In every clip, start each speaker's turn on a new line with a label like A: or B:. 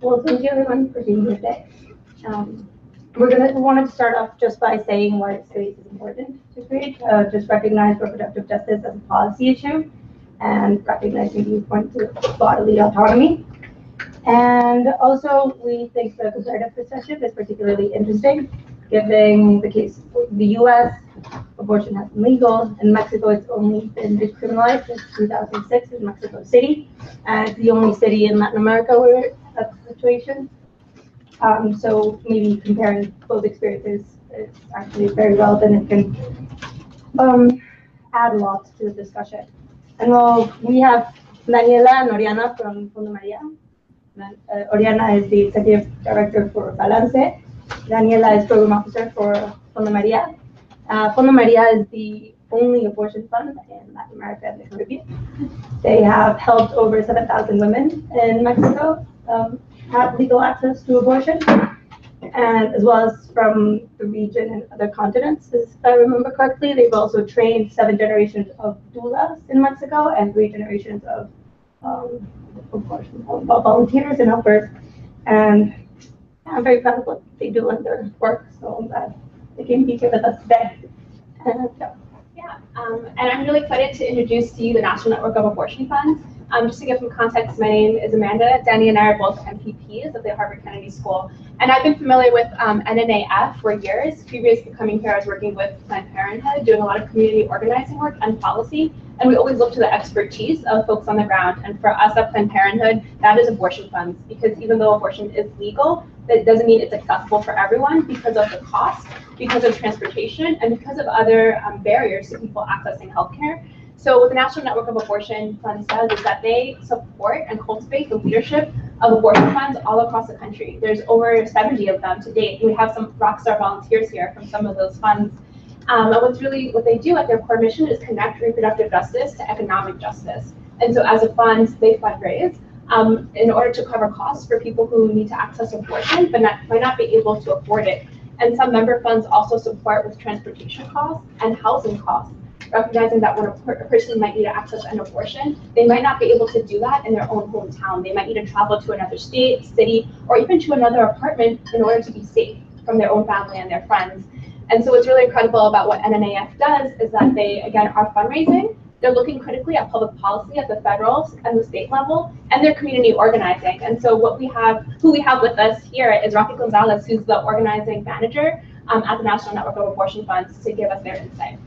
A: Well, thank you everyone for being here today. We wanted to start off just by saying why space is important to create. Just recognize reproductive justice as a policy issue, and recognizing the importance of bodily autonomy. And also, we think the comparative perspective is particularly interesting, given the case in the U.S. Abortion has been legal. In Mexico, it's only been decriminalized since 2006 in Mexico City, and it's the only city in Latin America where that's the situation. So maybe comparing both experiences is actually very relevant and can add a lot to the discussion. And well, we have Daniela and Oriana from Fondo MARIA. Oriana is the executive director for Balance. Daniela is program officer for Fondo MARIA. Fondo MARIA is the only abortion fund in Latin America and the Caribbean. They have helped over 7,000 women in Mexico have legal access to abortion, and as well as from the region and other continents, if I remember correctly. They've also trained 7 generations of doulas in Mexico and 3 generations of volunteers and helpers. And I'm very proud of what they do in their work, so I'm glad they can be here with us today. And,
B: and I'm really excited to introduce to you the National Network of Abortion Funds. Just to give some context, my name is Amanda. Danny and I are both MPPs of the Harvard Kennedy School. And I've been familiar with NNAF for years. Previous to coming here, I was working with Planned Parenthood, doing a lot of community organizing work and policy. And we always look to the expertise of folks on the ground. And for us at Planned Parenthood, that is abortion funds. Because even though abortion is legal, that doesn't mean it's accessible for everyone because of the cost, because of transportation, and because of other barriers to people accessing healthcare. So what the National Network of Abortion Funds does is that they support and cultivate the leadership of abortion funds all across the country. There's over 70 of them to date. We have some rockstar volunteers here from some of those funds. And what they do at their core mission is connect reproductive justice to economic justice. And so as a fund, they fundraise in order to cover costs for people who need to access abortion, but might not be able to afford it. And some member funds also support with transportation costs and housing costs, recognizing that when a person might need to access an abortion, they might not be able to do that in their own hometown. They might need to travel to another state, city, or even to another apartment in order to be safe from their own family and their friends. And so what's really incredible about what NNAF does is that they, again, are fundraising. They're looking critically at public policy at the federal and the state level, and they're community organizing. And so who we have with us here is Rockie Gonzalez, who's the organizing manager at the National Network of Abortion Funds, to give us their insight.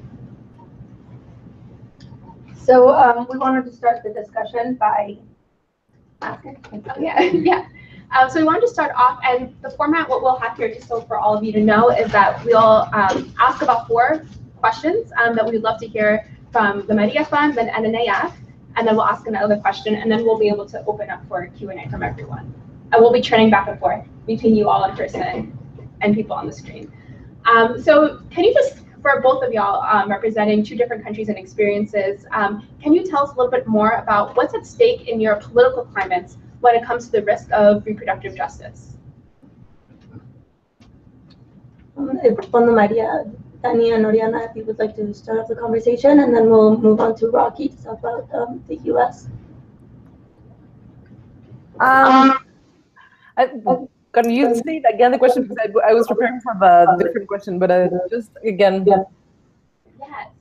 A: so we wanted to start the discussion by asking.
B: So we wanted to start off, and the format, what we'll have here, just so for all of you to know, is that we'll ask about 4 questions that we'd love to hear from the Maria Fund, then NNAF, and then we'll ask another question, and then we'll be able to open up for Q&A from everyone. And we'll be turning back and forth between you all in person and people on the screen. So can you just, for both of y'all representing 2 different countries and experiences, can you tell us a little bit more about what's at stake in your political climates when it comes to the risk of reproductive justice?
A: Fondo MARIA, Dani and Oriana, if you would like to start off the conversation, and then we'll move on to Rockie to talk about the U.S.
C: Can you say again the question, because I was preparing for the different question, but just again.
B: Yeah,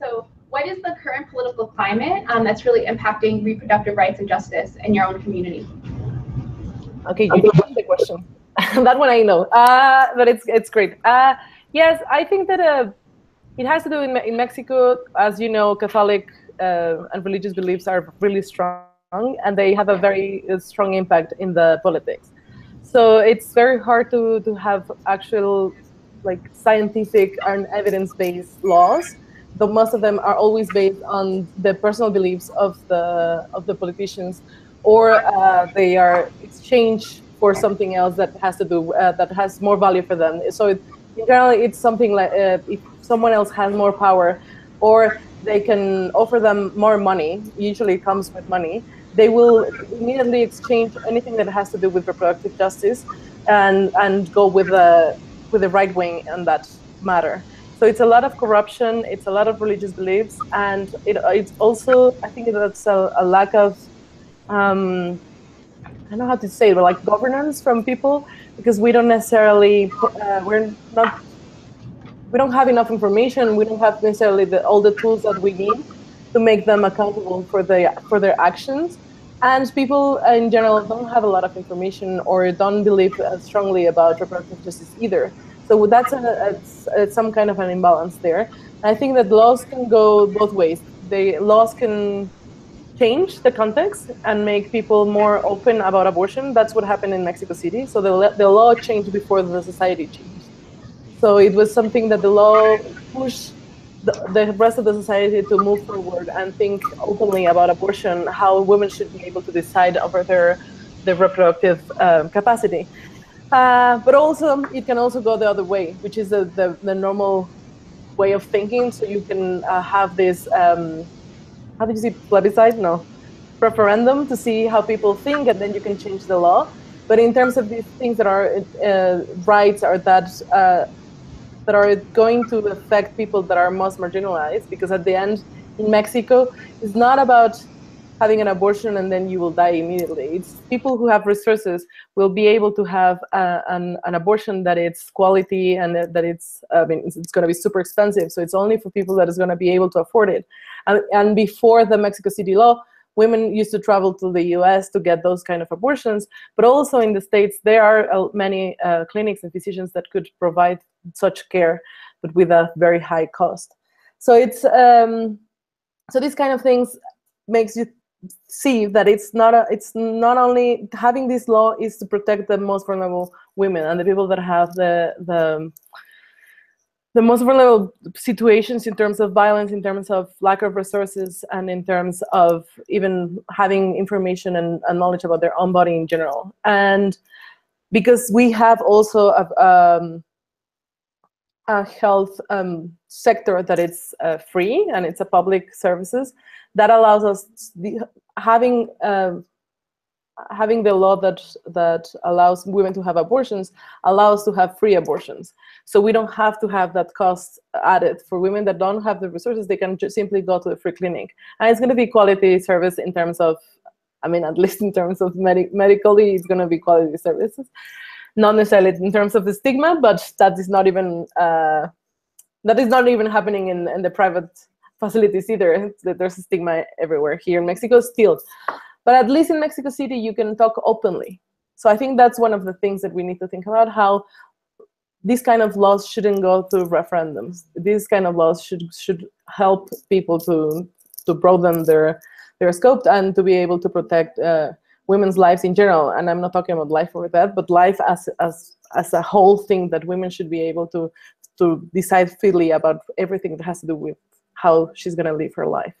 B: so what is the current political climate that's really impacting reproductive rights and justice in your own community?
C: Okay, you changed the question. That one I know, but it's great. Yes, I think that it has to do in Mexico. As you know, Catholic and religious beliefs are really strong, and they have a very strong impact in the politics. So it's very hard to have actual scientific and evidence-based laws, though most of them are always based on the personal beliefs of the politicians, or they are exchanged for something else that has to do that has more value for them. So in general, it's something like if someone else has more power, or they can offer them more money. Usually, it comes with money. They will immediately exchange anything that has to do with reproductive justice, and go with the right wing on that matter. So it's a lot of corruption, it's a lot of religious beliefs, and it's also, I think that's a lack of, I don't know how to say it, but like governance from people, because we don't necessarily, we don't have enough information, we don't have necessarily all the tools that we need to make them accountable for their actions. And people in general don't have a lot of information or don't believe strongly about reproductive justice either. So that's some kind of an imbalance there. I think that laws can go both ways. Laws can change the context and make people more open about abortion. That's what happened in Mexico City. So the law changed before the society changed. So it was something that the law pushed the rest of the society to move forward and think openly about abortion, how women should be able to decide over their reproductive capacity. But also, it can also go the other way, which is the normal way of thinking. So you can have this, how did you say, plebiscite? No, referendum to see how people think, and then you can change the law. But in terms of these things that are rights or that are going to affect people that are most marginalized, because at the end in Mexico, it's not about having an abortion and then you will die immediately. It's people who have resources will be able to have an abortion that it's quality and that it's, I mean, it's going to be super expensive. So it's only for people that is going to be able to afford it. And before the Mexico City law, women used to travel to the US to get those kind of abortions, but also in the States, there are many clinics and physicians that could provide such care, but with a very high cost. So it's, so these kind of things makes you see that it's not only having this law is to protect the most vulnerable women and the people that have the most vulnerable situations in terms of violence, in terms of lack of resources, and in terms of even having information and knowledge about their own body in general. And because we have also a health sector that it's free and it's a public services, that allows us having the law that allows women to have abortions allows to have free abortions. So we don't have to have that cost added. For women that don't have the resources, they can just simply go to a free clinic. And it's going to be quality service in terms of, I mean, at least in terms of medically, it's going to be quality services. Not necessarily in terms of the stigma, but that is not even happening in the private facilities either. There's a stigma everywhere here in Mexico still. But at least in Mexico City, you can talk openly. So I think that's one of the things that we need to think about, how these kind of laws shouldn't go through referendums. These kind of laws should help people to broaden their scope and to be able to protect women's lives in general. And I'm not talking about life or death, but life as a whole thing, that women should be able to decide freely about everything that has to do with how she's going to live her life.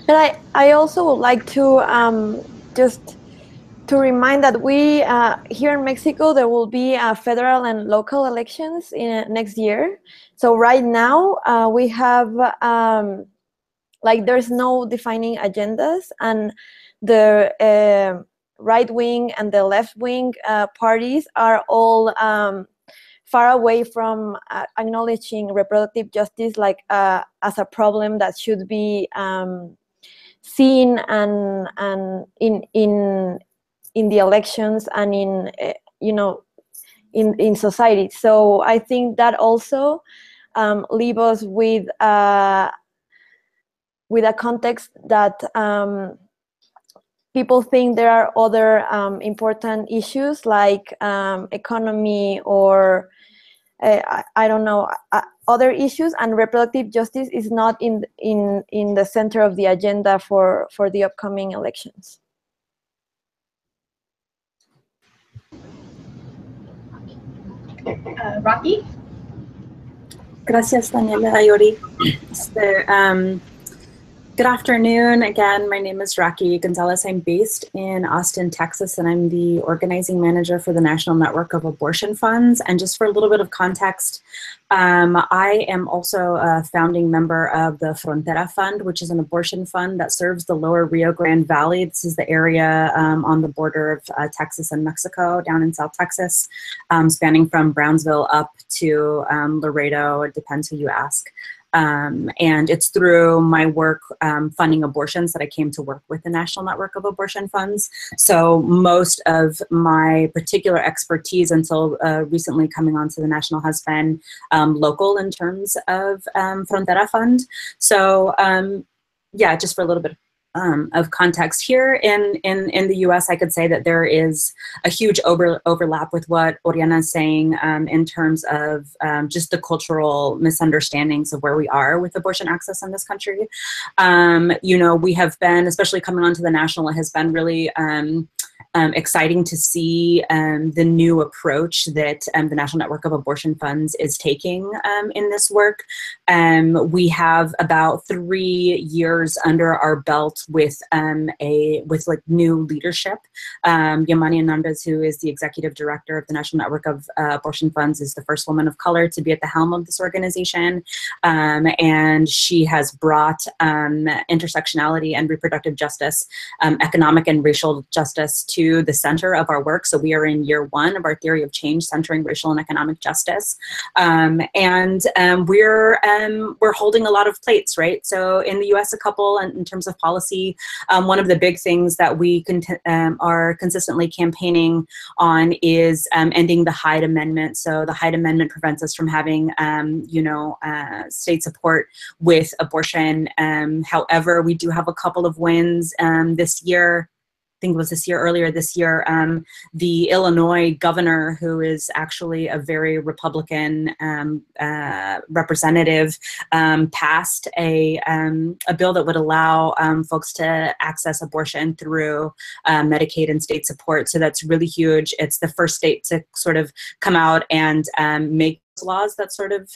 D: And I also would like to just to remind that we here in Mexico, there will be federal and local elections in next year. So right now we have like there's no defining agendas, and the right wing and the left wing parties are all far away from acknowledging reproductive justice like as a problem that should be seen and in the elections and in you know in society. So I think that also leave us with a context that people think there are other important issues like economy or I don't know, other issues, and reproductive justice is not in the center of the agenda for the upcoming elections.
B: Rockie?
E: Gracias, Daniela. I already Good afternoon. Again, my name is Rockie Gonzalez. I'm based in Austin, Texas, and I'm the organizing manager for the National Network of Abortion Funds. And just for a little bit of context, I am also a founding member of the Frontera Fund, which is an abortion fund that serves the lower Rio Grande Valley. This is the area on the border of Texas and Mexico, down in South Texas, spanning from Brownsville up to Laredo. It depends who you ask. And it's through my work funding abortions that I came to work with the National Network of Abortion Funds. So most of my particular expertise until recently coming onto the National has been local in terms of Frontera Fund. So yeah, just for a little bit of context here in the US, I could say that there is a huge overlap with what Oriana is saying in terms of just the cultural misunderstandings of where we are with abortion access in this country. You know, we have been, especially coming onto the national, it has been really exciting to see the new approach that the National Network of Abortion Funds is taking in this work. We have about 3 years under our belt with like new leadership. Yamani Anandez, who is the executive director of the National Network of Abortion Funds, is the first woman of color to be at the helm of this organization, and she has brought intersectionality and reproductive justice, economic and racial justice to the center of our work. So we are in year 1 of our theory of change, centering racial and economic justice, and we're holding a lot of plates, right? So in the U.S., a couple in terms of policy, one of the big things that we are consistently campaigning on is ending the Hyde Amendment. So the Hyde Amendment prevents us from having, you know, state support with abortion. However, we do have a couple of wins this year. I think it was this year, earlier this year, the Illinois governor, who is actually a very Republican representative, passed a bill that would allow folks to access abortion through Medicaid and state support. So that's really huge. It's the first state to sort of come out and make laws that sort of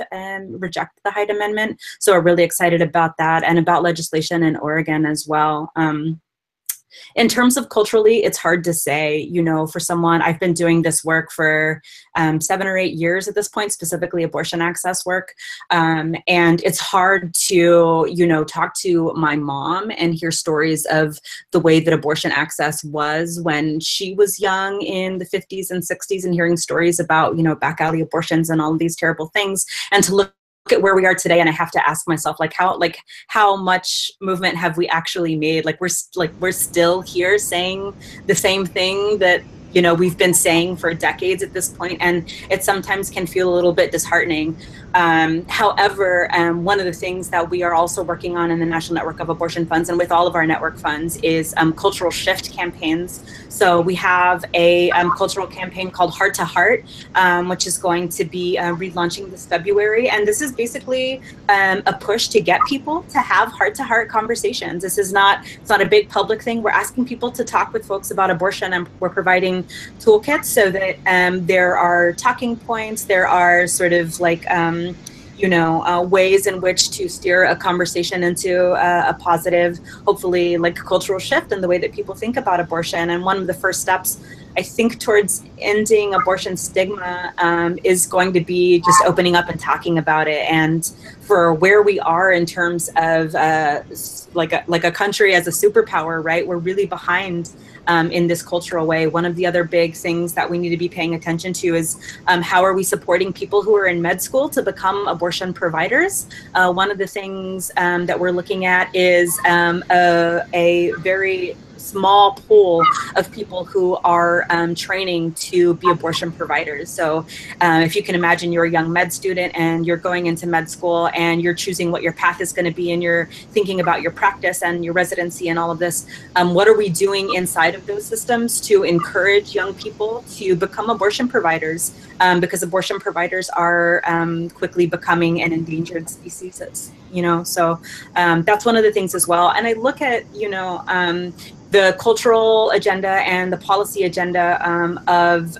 E: reject the Hyde Amendment. So we're really excited about that, and about legislation in Oregon as well. In terms of culturally, it's hard to say, you know, for someone, I've been doing this work for 7 or 8 years at this point, specifically abortion access work. And it's hard to, you know, talk to my mom and hear stories of the way that abortion access was when she was young in the 50s and 60s, and hearing stories about, you know, back alley abortions and all of these terrible things, and to look at where we are today, and I have to ask myself, how much movement have we actually made? We're still here saying the same thing that, you know, we've been saying for decades at this point, and it sometimes can feel a little bit disheartening. However, one of the things that we are also working on in the National Network of Abortion Funds, and with all of our network funds, is cultural shift campaigns. So we have a cultural campaign called Heart to Heart, which is going to be relaunching this February. And this is basically a push to get people to have heart-to-heart conversations. It's not a big public thing. We're asking people to talk with folks about abortion, and we're providing toolkits so that there are talking points, there are sort of like you know, ways in which to steer a conversation into a positive, hopefully, like, cultural shift in the way that people think about abortion. And one of the first steps, I think, towards ending abortion stigma is going to be just opening up and talking about it. And for where we are in terms of like a country as a superpower, right? We're really behind in this cultural way. One of the other big things that we need to be paying attention to is how are we supporting people who are in med school to become abortion providers? One of the things that we're looking at is a very small pool of people who are training to be abortion providers. So if you can imagine, you're a young med student and you're going into med school and you're choosing what your path is going to be, and you're thinking about your practice and your residency and all of this. What are we doing inside of those systems to encourage young people to become abortion providers? Because abortion providers are quickly becoming an endangered species. you know, so that's one of the things as well. And I look at, you know, the cultural agenda and the policy agenda of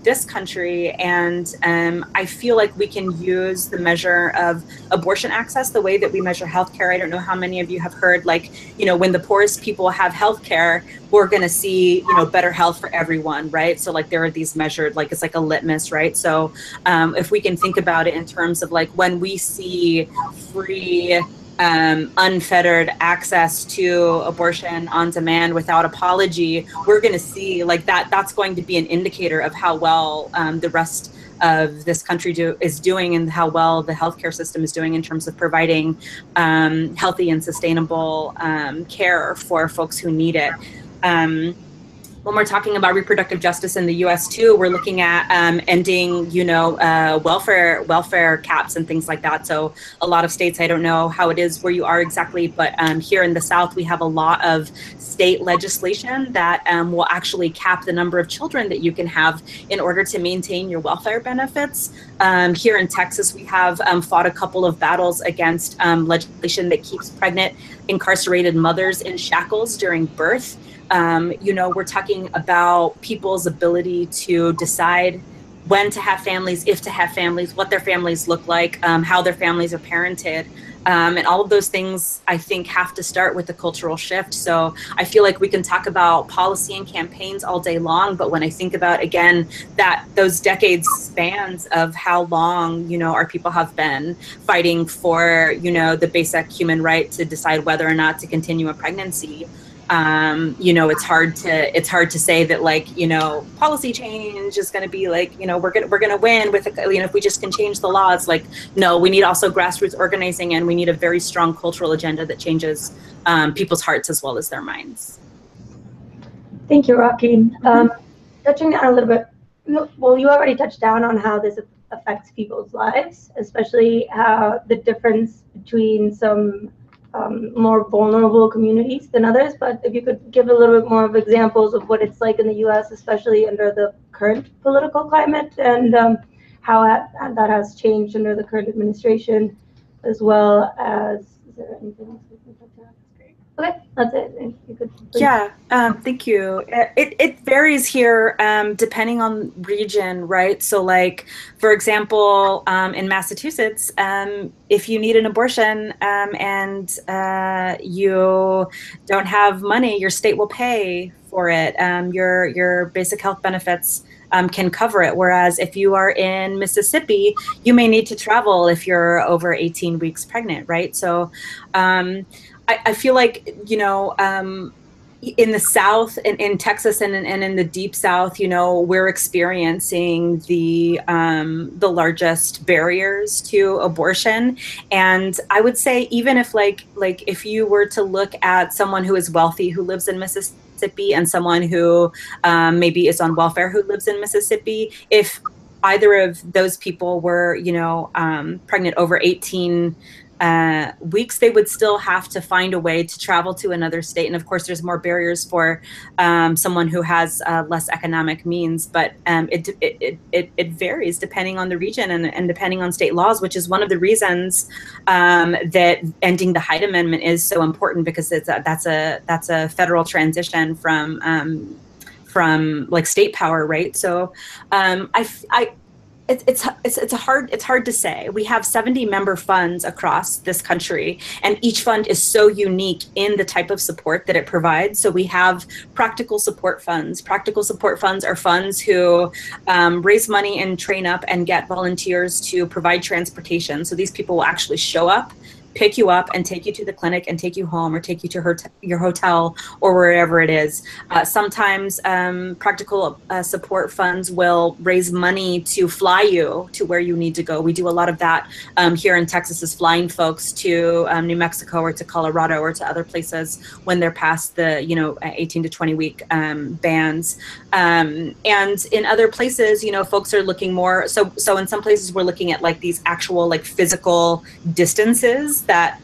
E: this country, and I feel like we can use the measure of abortion access the way that we measure healthcare. I don't know how many of you have heard, like, you know, when the poorest people have healthcare, we're going to see, you know, better health for everyone, right? So like there are these measured, like it's like a litmus, right? So if we can think about it in terms of like when we see free, unfettered access to abortion on demand without apology, we're going to see like that's going to be an indicator of how well the rest of this country is doing, and how well the healthcare system is doing in terms of providing healthy and sustainable care for folks who need it. When we're talking about reproductive justice in the U.S. too, we're looking at ending, you know, welfare caps and things like that. So a lot of states, I don't know how it is where you are exactly, but here in the South, we have a lot of state legislation that will actually cap the number of children that you can have in order to maintain your welfare benefits. Here in Texas, we have fought a couple of battles against legislation that keeps pregnant, incarcerated mothers in shackles during birth. You know, we're talking about people's ability to decide when to have families, if to have families, what their families look like, how their families are parented. And all of those things, I think, have to start with the cultural shift. So I feel like we can talk about policy and campaigns all day long, but when I think about, again, that those decades spans of how long, you know, our people have been fighting for, you know, the basic human right to decide whether or not to continue a pregnancy. You know, it's hard to say that, like, you know, policy change is going to be like, you know, we're going to win with, you know, if we just can change the laws. Like, no, we need also grassroots organizing, and we need a very strong cultural agenda that changes people's hearts as well as their minds.
A: Thank you, Rocky. Touching on a little bit, well, you already touched down on how this affects people's lives, especially how the difference between some more vulnerable communities than others, but if you could give a little bit more of examples of what it's like in the U.S., especially under the current political climate, and how that has changed under the current administration, as well as, is there anything else we can touch on? Okay, that's it. If you could please.
E: Yeah, thank you. It varies here depending on region, right? So like, for example, in Massachusetts, if you need an abortion and you don't have money, your state will pay for it. Your basic health benefits can cover it. Whereas if you are in Mississippi, you may need to travel if you're over 18 weeks pregnant, right? So I feel like, you know, in the South, in Texas and in the deep South, you know, we're experiencing the largest barriers to abortion. And I would say, even if like if you were to look at someone who is wealthy who lives in Mississippi and someone who maybe is on welfare who lives in Mississippi, if either of those people were, you know, pregnant over 18 weeks, they would still have to find a way to travel to another state. And of course, there's more barriers for someone who has less economic means, but it varies depending on the region and depending on state laws, which is one of the reasons that ending the Hyde Amendment is so important, because that's a federal transition from like state power, right? So it's hard to say. We have 70 member funds across this country, and each fund is so unique in the type of support that it provides. So we have practical support funds. Practical support funds are funds who raise money and train up and get volunteers to provide transportation. So these people will actually show up, pick you up, and take you to the clinic and take you home, or take you to your hotel or wherever it is. Sometimes practical support funds will raise money to fly you to where you need to go. We do a lot of that here in Texas, is flying folks to New Mexico or to Colorado or to other places when they're past the 18 to 20 week bans. And in other places, you know, folks are looking more. So in some places we're looking at like these actual like physical distances that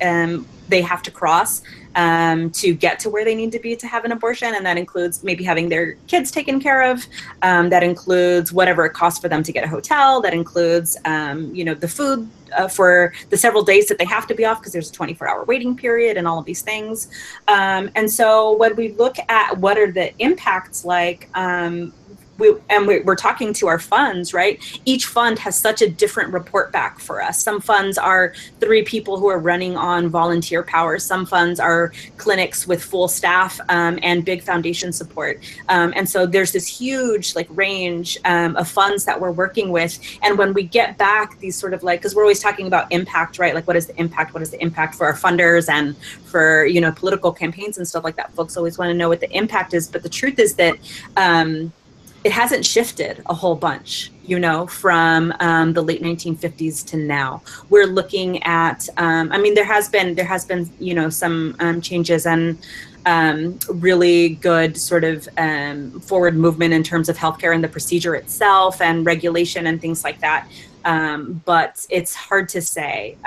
E: they have to cross to get to where they need to be to have an abortion. And that includes maybe having their kids taken care of. That includes whatever it costs for them to get a hotel. That includes, the food for the several days that they have to be off because there's a 24-hour waiting period and all of these things. And so when we look at what are the impacts like, we're talking to our funds, right? Each fund has such a different report back for us. Some funds are 3 people who are running on volunteer power. Some funds are clinics with full staff and big foundation support. And so there's this huge range of funds that we're working with. And when we get back these sort of because we're always talking about impact, right? What is the impact? What is the impact for our funders and for, political campaigns and stuff like that? Folks always want to know what the impact is. But the truth is that it hasn't shifted a whole bunch, from the late 1950s to now. We're looking at, there has been, some changes and really good sort of forward movement in terms of healthcare and the procedure itself and regulation and things like that. But it's hard to say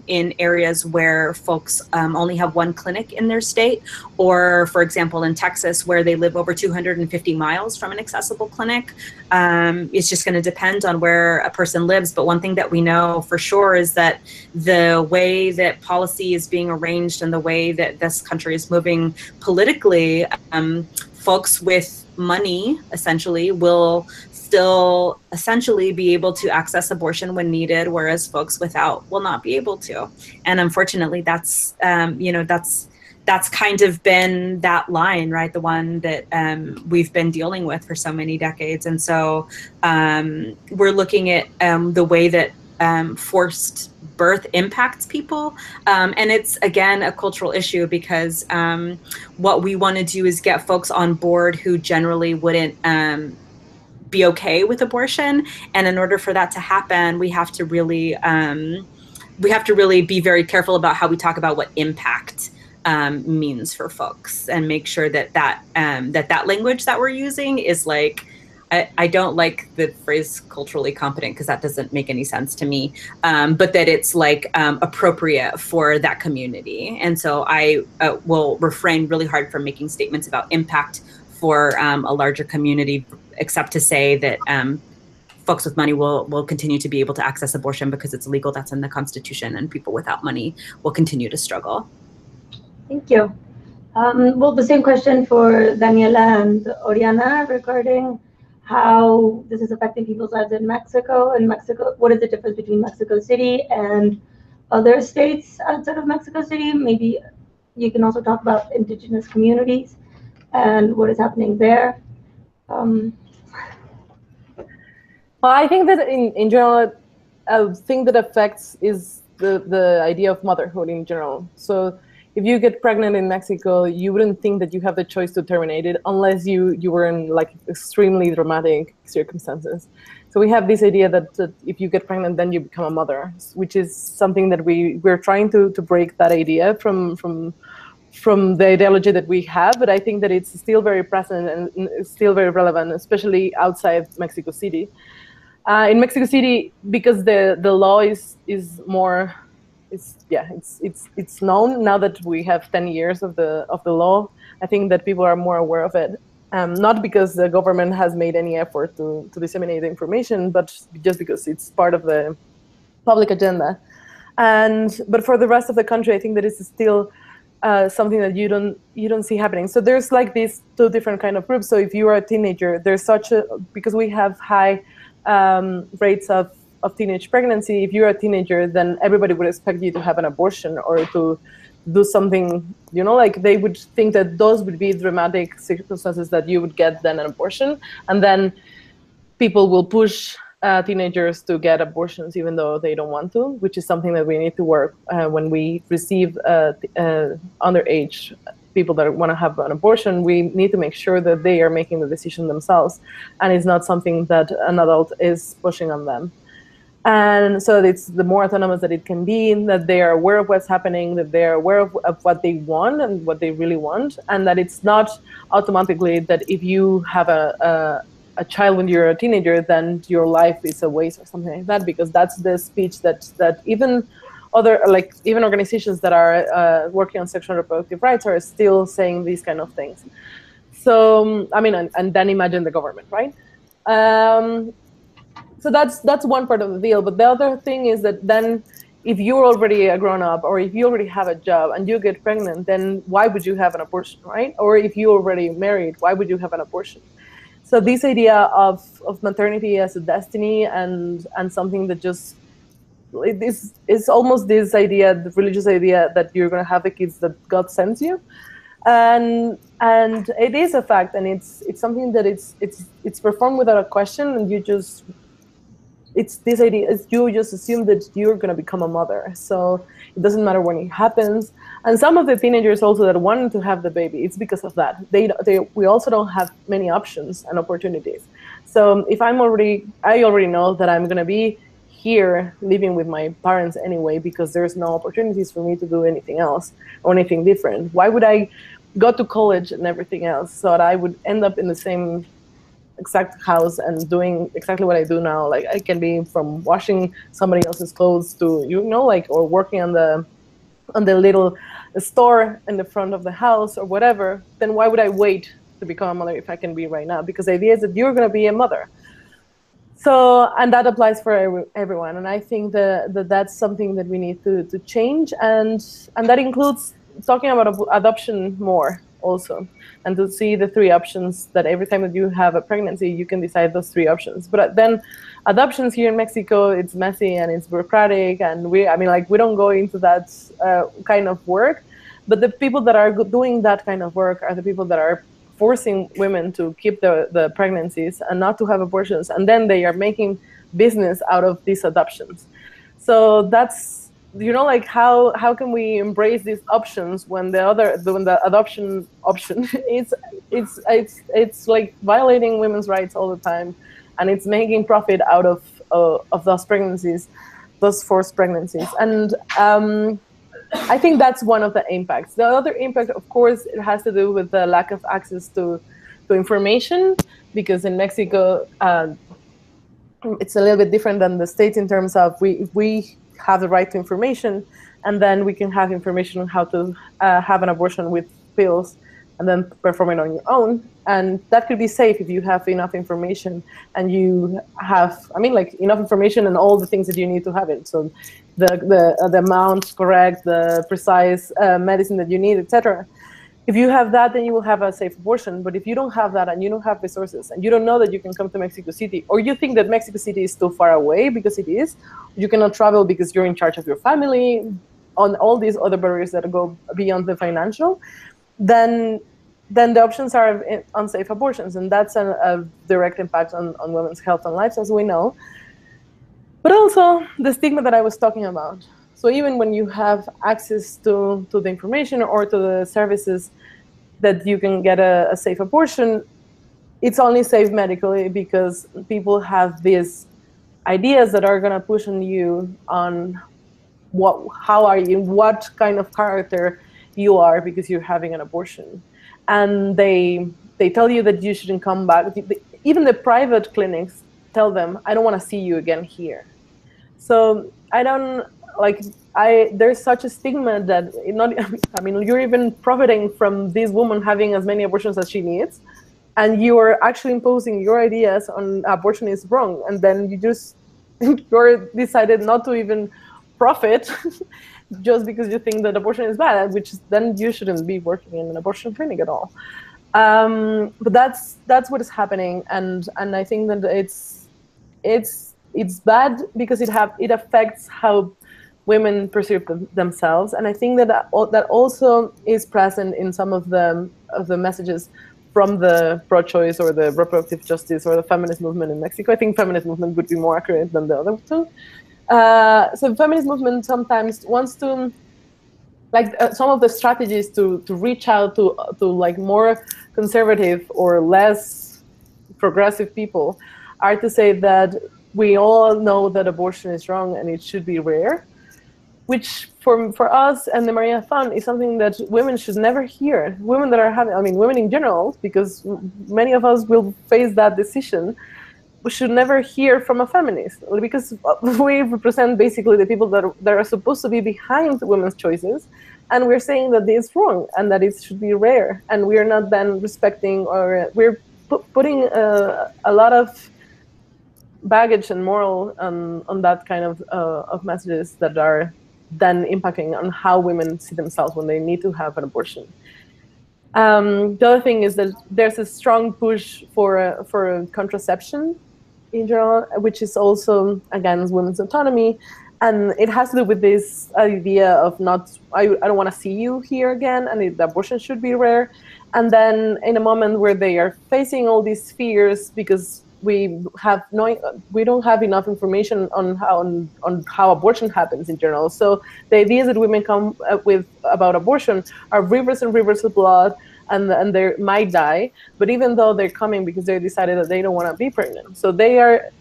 E: in areas where folks only have one clinic in their state, or for example, in Texas, where they live over 250 miles from an accessible clinic. It's just going to depend on where a person lives. But one thing that we know for sure is that the way that policy is being arranged and the way that this country is moving politically, folks with money essentially will still essentially be able to access abortion when needed, whereas folks without will not be able to. And unfortunately, that's kind of been that line, right? The one that we've been dealing with for so many decades. And so we're looking at the way that forced birth impacts people. And it's, again, a cultural issue because what we want to do is get folks on board who generally wouldn't be okay with abortion. And in order for that to happen, we have to really be very careful about how we talk about what impact means for folks, and make sure that language that we're using is I don't like the phrase culturally competent because that doesn't make any sense to me, but that it's appropriate for that community. And so I will refrain really hard from making statements about impact for a larger community, except to say that folks with money will continue to be able to access abortion because it's legal, that's in the Constitution, and people without money will continue to struggle.
A: Thank you. Well, the same question for Daniela and Oriana regarding how this is affecting people's lives in Mexico. In Mexico, what is the difference between Mexico City and other states outside of Mexico City? Maybe you can also talk about indigenous communities and what is happening there.
C: Well, I think that in general, a thing that affects is the idea of motherhood in general. So if you get pregnant in Mexico, you wouldn't think that you have the choice to terminate it unless you were in extremely dramatic circumstances. So we have this idea that if you get pregnant, then you become a mother, which is something that we're trying to break that idea from the ideology that we have. But I think that it's still very present and it's still very relevant, especially outside Mexico City. In Mexico City, because the law is more. It's known now that we have 10 years of the law. I think that people are more aware of it, not because the government has made any effort to disseminate the information, but just because it's part of the public agenda. But for the rest of the country, I think that it's still something that you don't see happening. So there's these two different kind of groups. So if you are a teenager, there's because we have high rates of teenage pregnancy. If you're a teenager, then everybody would expect you to have an abortion or to do something, they would think that those would be dramatic circumstances that you would get then an abortion. And then people will push teenagers to get abortions even though they don't want to, which is something that we need to work when we receive underage people that want to have an abortion. We need to make sure that they are making the decision themselves, and it's not something that an adult is pushing on them. And so it's the more autonomous that it can be, that they are aware of what's happening, that they are aware of what they want and what they really want, and that it's not automatically that if you have a child when you're a teenager, then your life is a waste or something like that, because that's the speech that even other, like even organizations that are working on sexual and reproductive rights are still saying these kind of things. So, I mean, and then imagine the government, right? So that's one part of the deal. But the other thing is that then if you're already a grown-up, or if you already have a job and you get pregnant, then why would you have an abortion, right? Or if you're already married, why would you have an abortion? So this idea of maternity as a destiny and something that just, it's almost this idea, the religious idea that you're going to have the kids that God sends you. And it is a fact, and it's something that it's performed without a question, and you just, it's this idea, you just assume that you're going to become a mother, so it doesn't matter when it happens. And some of the teenagers also that wanted to have the baby, it's because of that. We also don't have many options and opportunities. So if I already know that I'm going to be here living with my parents anyway, because there's no opportunities for me to do anything else or anything different. Why would I go to college and everything else so that I would end up in the same exact house and doing exactly what I do now? Like, I can be from washing somebody else's clothes to, like, or working on the little store in the front of the house or whatever. Then why would I wait to become a mother if I can be right now? Because the idea is that you're going to be a mother. So, and that applies for everyone. And I think that that's something that we need to change. And that includes talking about adoption more also, and to see the three options, that every time that you have a pregnancy, you can decide those three options. But then adoptions here in Mexico, it's messy and it's bureaucratic. And we don't go into that kind of work. But the people that are doing that kind of work are the people that are forcing women to keep the pregnancies and not to have abortions, and then they are making business out of these adoptions. So that's, like, how can we embrace these options when the adoption option it's like violating women's rights all the time, and it's making profit out of those pregnancies, those forced pregnancies. And I think that's one of the impacts. The other impact, of course, it has to do with the lack of access to information, because in Mexico, it's a little bit different than the States in terms of we have the right to information, and then we can have information on how to have an abortion with pills and then perform it on your own. And that could be safe if you have enough information and you have, enough information and all the things that you need to have it. So the amount correct, the precise medicine that you need, etc. If you have that, then you will have a safe abortion. But if you don't have that and you don't have resources and you don't know that you can come to Mexico City, or you think that Mexico City is too far away, because it is, you cannot travel because you're in charge of your family, on all these other barriers that go beyond the financial, then the options are unsafe abortions. And that's a direct impact on women's health and lives, as we know. But also the stigma that I was talking about. So even when you have access to the information or to the services that you can get a safe abortion, it's only safe medically because people have these ideas that are going to push on you on how are you, what kind of character you are because you're having an abortion. And they tell you that you shouldn't come back. Even the private clinics tell them, I don't want to see you again here. So there's such a stigma that you're even profiting from this woman having as many abortions as she needs, and you are actually imposing your ideas on abortion is wrong, and then you're decided not to even profit just because you think that abortion is bad, which then you shouldn't be working in an abortion clinic at all. But that's what is happening, and I think that it's bad because it affects how women perceive themselves, and I think that also is present in some of the messages from the pro-choice or the reproductive justice or the feminist movement in Mexico. I think feminist movement would be more accurate than the other two. So the feminist movement sometimes wants to, some of the strategies to reach out to more conservative or less progressive people are to say that we all know that abortion is wrong and it should be rare, which for us and the Maria Fund is something that women should never hear. Women that are having, women in general, because many of us will face that decision. should never hear from a feminist, because we represent basically the people that are supposed to be behind women's choices, and we're saying that it's wrong and that it should be rare, and we're not then respecting, or we're putting a lot of baggage and moral on that kind of messages that are then impacting on how women see themselves when they need to have an abortion. The other thing is that there's a strong push for contraception in general, which is also against women's autonomy. And it has to do with this idea of I don't want to see you here again, and the abortion should be rare. And then in a moment where they are facing all these fears because we don't have enough information on how abortion happens in general. So the ideas that women come up with about abortion are rivers and rivers of blood, and they might die. But even though they're coming because they decided that they don't want to be pregnant, so they are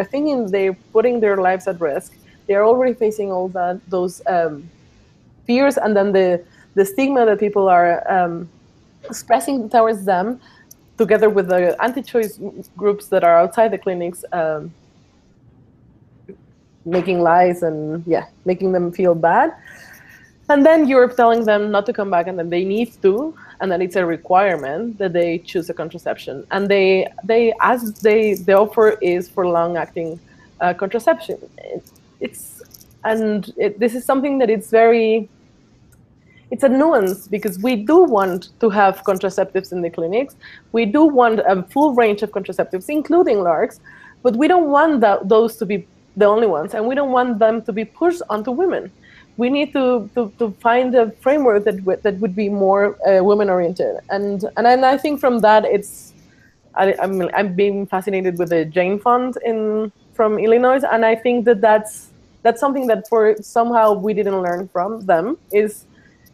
C: thinking they're putting their lives at risk. They are already facing all those fears, and then the stigma that people are expressing towards them, together with the anti-choice groups that are outside the clinics, making lies and making them feel bad. And then you're telling them not to come back, and then they need to, and then it's a requirement that they choose a contraception. And the offer is for long-acting contraception. This is something that it's a nuance, because we do want to have contraceptives in the clinics. We do want a full range of contraceptives, including LARCs, but we don't want those to be the only ones, and we don't want them to be pushed onto women. We need to find a framework that would be more women-oriented. And I think from that, I'm being fascinated with the Jane Fund from Illinois, and I think that's something that somehow we didn't learn from them, is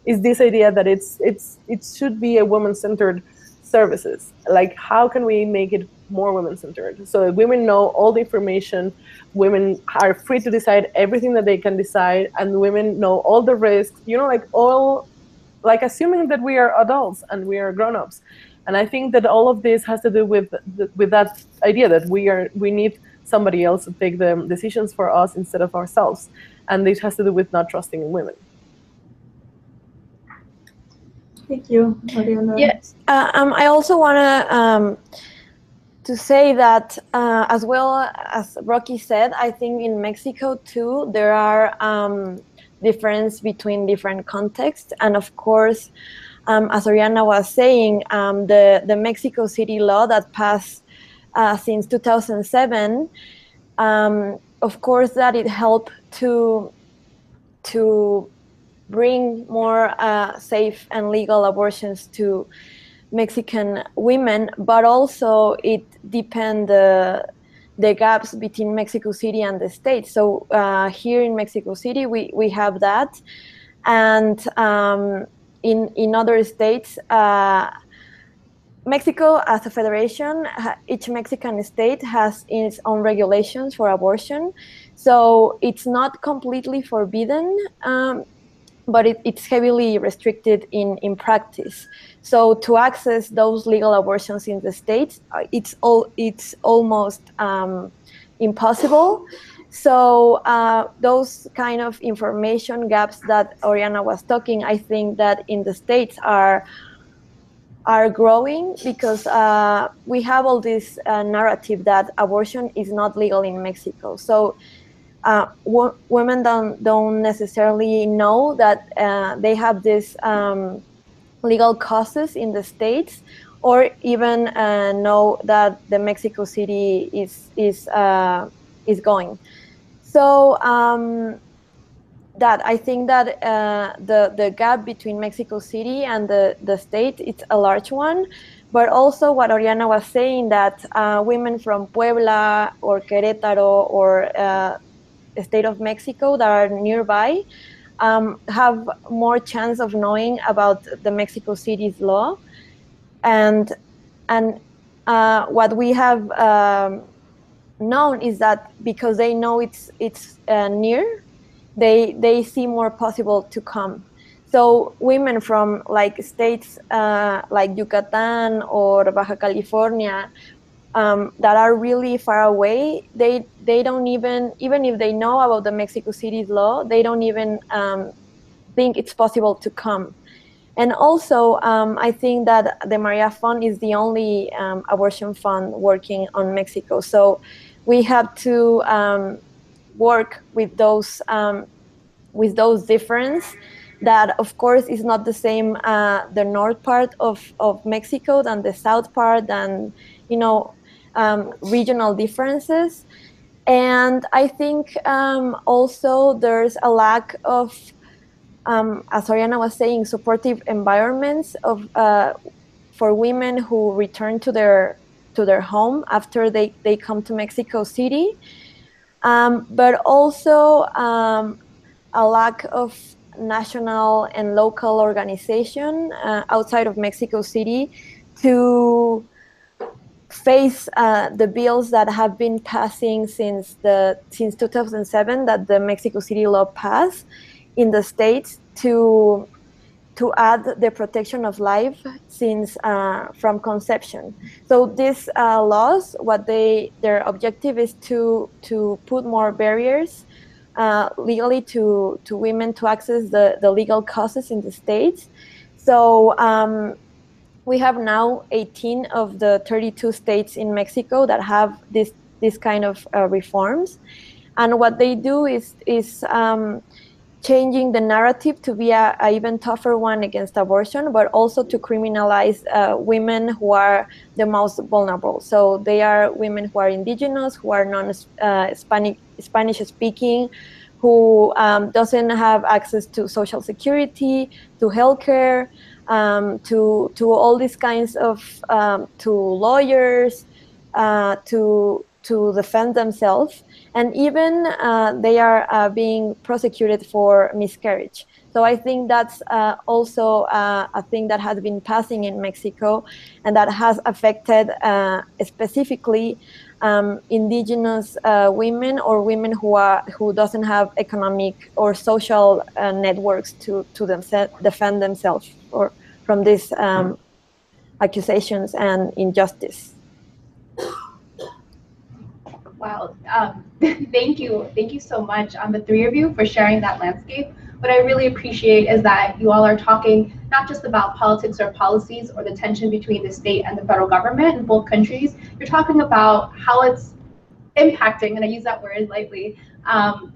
C: this idea that it should be a women-centered services. Like, how can we make it more women-centered so that women know all the information, women are free to decide everything that they can decide, and women know all the risks, like assuming that we are adults and we are grown-ups. And I think that all of this has to do with that idea that we need somebody else to take the decisions for us instead of ourselves. And this has to do with not trusting in women.
A: Thank you, Oriana.
D: Yes, I also want to say that, as well as Rocky said, I think in Mexico too, there are differences between different contexts. And of course, as Oriana was saying, the Mexico City law that passed since 2007, of course, that it helped to bring more safe and legal abortions to Mexican women, but also it deepened the gaps between Mexico City and the state. So here in Mexico City, we have that, and in other states, Mexico as a federation, each Mexican state has its own regulations for abortion. So it's not completely forbidden, but it's heavily restricted in practice. So to access those legal abortions in the States, it's almost impossible. So those kind of information gaps that Oriana was talking, I think that in the States are growing, because we have all this narrative that abortion is not legal in Mexico. So women don't necessarily know that they have this legal causes in the States, or even know that the Mexico City is going. So that I think that the gap between Mexico City and the state, it's a large one. But also what Oriana was saying, that women from Puebla or Querétaro or state of Mexico that are nearby have more chance of knowing about the Mexico City's law, and what we have known is that because they know it's near, they see more possible to come. So women from like states like Yucatan or Baja California that are really far away, they don't even if they know about the Mexico City's law, they don't even think it's possible to come. And also, I think that the Maria Fund is the only abortion fund working on Mexico. So we have to work with those differences. That, of course, is not the same the north part of Mexico than the south part, and regional differences. And I think also there's a lack of, as Oriana was saying, supportive environments for women who return to their home after they come to Mexico City, but also a lack of national and local organization outside of Mexico City to face the bills that have been passing since 2007, that the Mexico City law passed in the states to add the protection of life since from conception. So these laws, their objective is to put more barriers legally to women to access the legal causes in the states. So we have now 18 of the 32 states in Mexico that have this kind of reforms, and what they do is changing the narrative to be a even tougher one against abortion, but also to criminalize women who are the most vulnerable. So they are women who are indigenous, who are Spanish speaking, who doesn't have access to Social Security, to healthcare, to all these kinds of, to lawyers, to defend themselves, and even they are being prosecuted for miscarriage. So I think that's also a thing that has been passing in Mexico, and that has affected specifically indigenous women, or women who doesn't have economic or social networks to defend themselves from these accusations and injustice.
B: Wow. Thank you so much, the three of you, for sharing that landscape. What I really appreciate is that you all are talking not just about politics or policies or the tension between the state and the federal government in both countries. You're talking about how it's impacting, and I use that word lightly,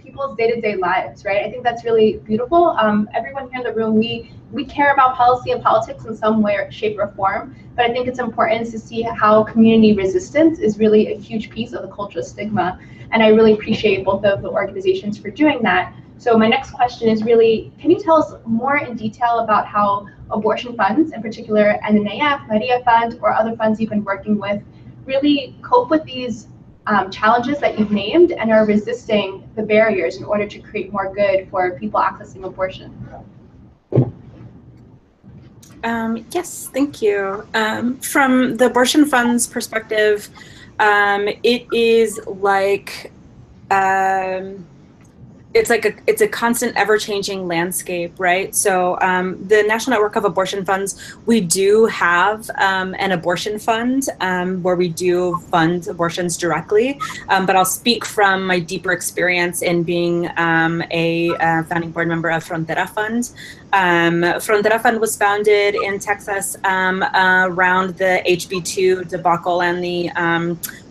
B: people's day-to-day lives, right? I think that's really beautiful. Everyone here in the room, we care about policy and politics in some way, shape, or form, but I think it's important to see how community resistance is really a huge piece of the cultural stigma, and I really appreciate both of the organizations for doing that. So my next question is really, can you tell us more in detail about how abortion funds, in particular NNAF, Maria Fund, or other funds you've been working with, really cope with these challenges that you've named and are resisting the barriers in order to create more good for people accessing abortion?
E: Yes, thank you. From the abortion fund's perspective, it is like it's a constant, ever-changing landscape, right? So the National Network of Abortion Funds, we do have an abortion fund where we do fund abortions directly, but I'll speak from my deeper experience in being a founding board member of Frontera Fund. Frontera Fund was founded in Texas around the HB2 debacle and the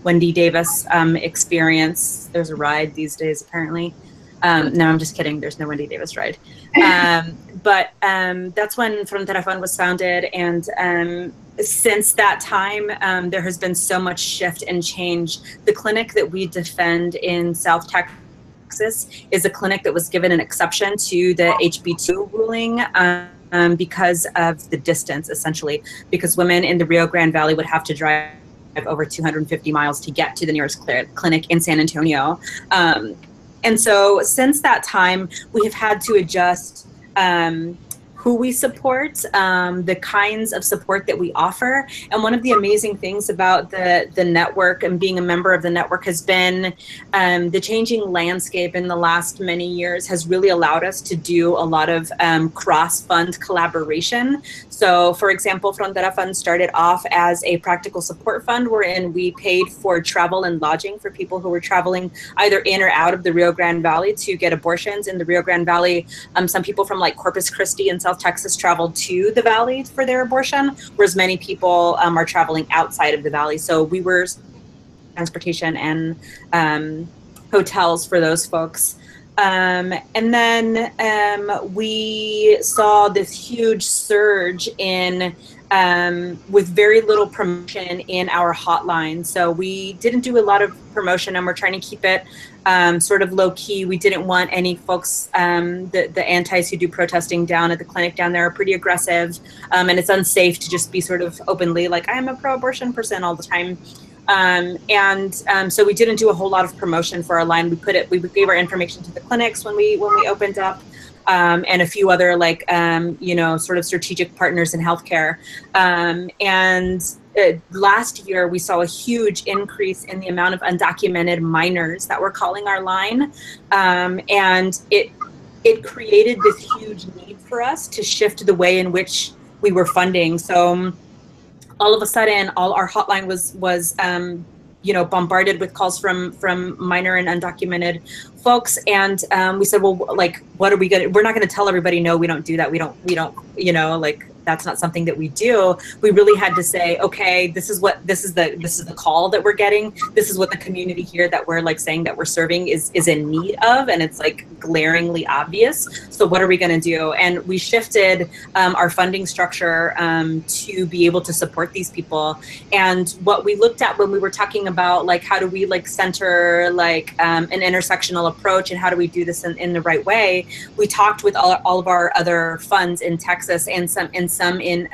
E: Wendy Davis experience. There's a ride these days, apparently. No, I'm just kidding. There's no Wendy Davis ride. But that's when Frontera Fund was founded. And since that time, there has been so much shift and change. The clinic that we defend in South Texas is a clinic that was given an exception to the HB2 ruling because of the distance, essentially, because women in the Rio Grande Valley would have to drive over 250 miles to get to the nearest clinic in San Antonio. And so since that time, we have had to adjust who we support, the kinds of support that we offer. And one of the amazing things about the network and being a member of the network has been the changing landscape in the last many years has really allowed us to do a lot of cross-fund collaboration. So for example, Frontera Fund started off as a practical support fund wherein we paid for travel and lodging for people who were traveling either in or out of the Rio Grande Valley to get abortions. In the Rio Grande Valley, some people from like Corpus Christi in South Texas traveled to the valley for their abortion, whereas many people are traveling outside of the valley. So we were transportation and hotels for those folks. And then we saw this huge surge in with very little promotion in our hotline. So we didn't do a lot of promotion, and we're trying to keep it sort of low key. We didn't want any folks, the antis who do protesting down at the clinic down there are pretty aggressive, and it's unsafe to just be sort of openly like, I'm a pro-abortion person all the time. So we didn't do a whole lot of promotion for our line. We gave our information to the clinics when we opened up, and a few other like, sort of strategic partners in healthcare. Last year, we saw a huge increase in the amount of undocumented minors that were calling our line. And it created this huge need for us to shift the way in which we were funding. So all of a sudden, all our hotline was bombarded with calls from minor and undocumented folks. And we said, well, like, what are we gonna, we're not gonna tell everybody, no, we don't do that. We don't, like, that's not something that we do. We really had to say, okay, this is the call that we're getting. This is what the community here that we're like saying that we're serving is in need of, and it's like glaringly obvious. So what are we going to do? And we shifted our funding structure to be able to support these people. And what we looked at when we were talking about like how do we like center like an intersectional approach and how do we do this in the right way, we talked with all of our other funds in Texas and some in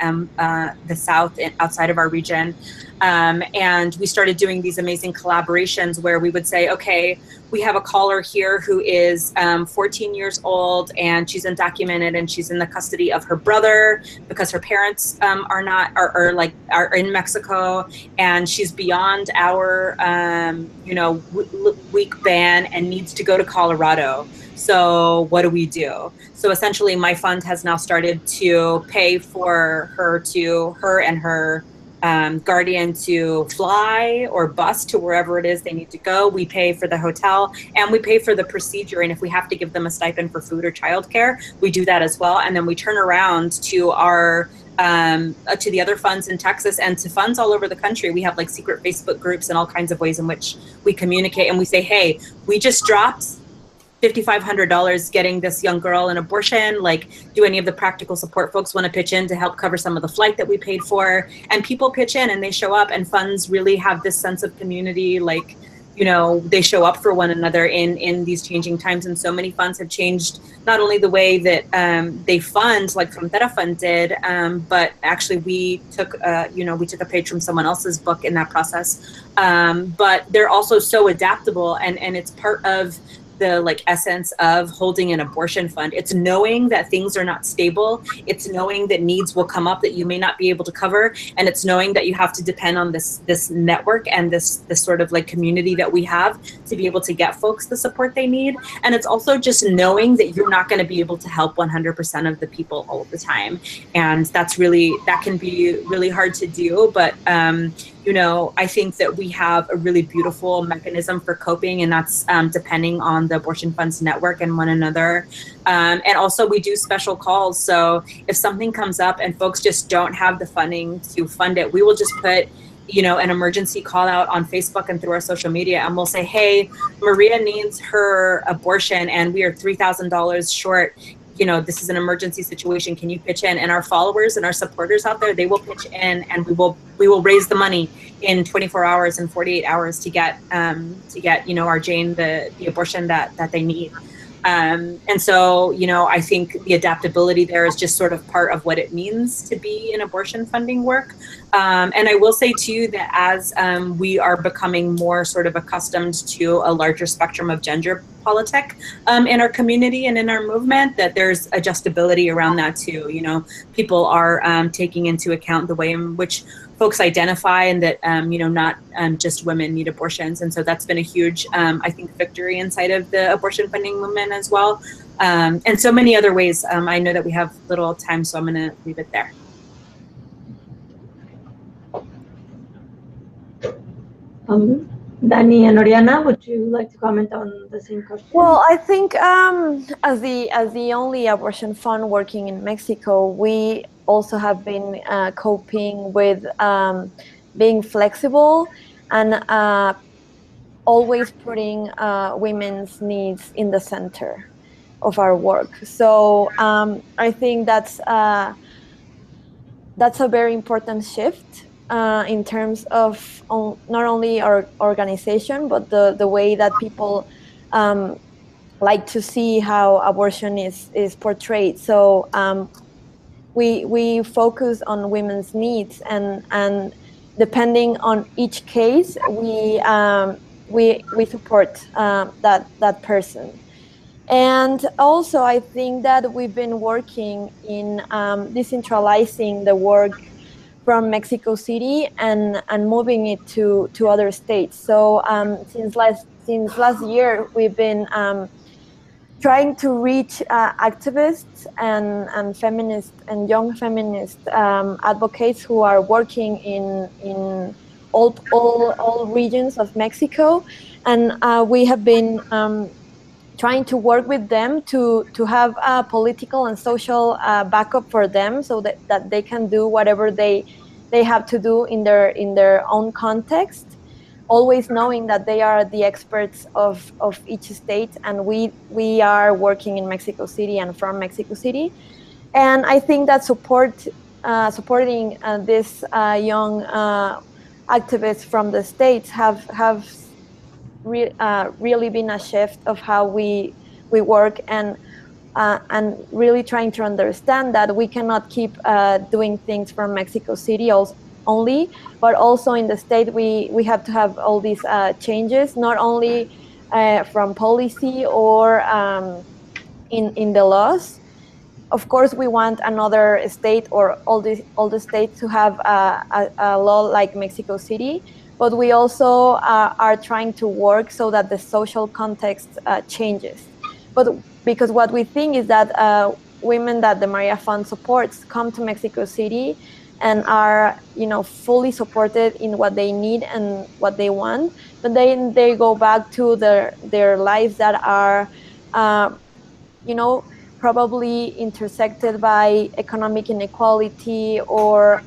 E: the South and outside of our region. And we started doing these amazing collaborations where we would say, okay, we have a caller here who is 14 years old and she's undocumented and she's in the custody of her brother because her parents are in Mexico, and she's beyond our week ban and needs to go to Colorado. So what do we do? So essentially my fund has now started to pay for her and her guardian to fly or bus to wherever it is they need to go. We pay for the hotel and we pay for the procedure. And if we have to give them a stipend for food or childcare, we do that as well. And then we turn around to our to the other funds in Texas and to funds all over the country. We have like secret Facebook groups and all kinds of ways in which we communicate, and we say, hey, we just dropped $5,500 getting this young girl an abortion. Like, do any of the practical support folks want to pitch in to help cover some of the flight that we paid for? And people pitch in and they show up, and funds really have this sense of community. Like, they show up for one another in these changing times. And so many funds have changed not only the way that they fund, like Frontera Fund did, but actually we took a page from someone else's book in that process. But they're also so adaptable, and it's part of the like essence of holding an abortion fund. It's knowing that things are not stable. It's knowing that needs will come up that you may not be able to cover. And it's knowing that you have to depend on this network and this sort of like community that we have to be able to get folks the support they need. And it's also just knowing that you're not going to be able to help 100% of the people all the time. And that can be really hard to do. But I think that we have a really beautiful mechanism for coping, and that's depending on the Abortion Funds Network and one another. And also we do special calls. So if something comes up and folks just don't have the funding to fund it, we will just put an emergency call out on Facebook and through our social media, and we'll say, hey, Maria needs her abortion and we are $3,000 short. This is an emergency situation. Can you pitch in? And our followers and our supporters out there, they will pitch in, and we will raise the money in 24 hours and 48 hours to get our Jane the abortion that they need. And so, you know, I think the adaptability there is just sort of part of what it means to be in abortion funding work. And I will say too that as we are becoming more sort of accustomed to a larger spectrum of gender politic in our community and in our movement, that there's adjustability around that too. You know, people are taking into account the way in which folks identify, and that you know, not just women need abortions. And so that's been a huge, I think, victory inside of the abortion funding movement as well. And so many other ways. I know that we have little time, so I'm going to leave it there.
A: Dani and Oriana, would you like to comment on the same question?
D: Well, I think as the only abortion fund working in Mexico, we also have been coping with being flexible and always putting women's needs in the center of our work. So I think that's a very important shift in terms of not only our organization, but the way that people like to see how abortion is portrayed. So we focus on women's needs, and depending on each case, we support that person. And also, I think that we've been working in decentralizing the work from Mexico City and moving it to other states. So since last year, we've been trying to reach activists and feminists and young feminist advocates who are working in all regions of Mexico, and we have been trying to work with them to have a political and social backup for them, so that they can do whatever they have to do in their own context, always knowing that they are the experts of each state, and we are working in Mexico City and from Mexico City. And I think that supporting this young activists from the states have really been a shift of how we work, and really trying to understand that we cannot keep doing things from Mexico City only, but also in the state we have to have all these changes, not only from policy or in the laws. Of course, we want another state or all the states to have a law like Mexico City, but we also are trying to work so that the social context changes. But because what we think is that women that the Maria Fund supports come to Mexico City and are, you know, fully supported in what they need and what they want, but then they go back to their lives that are, you know, probably intersected by economic inequality or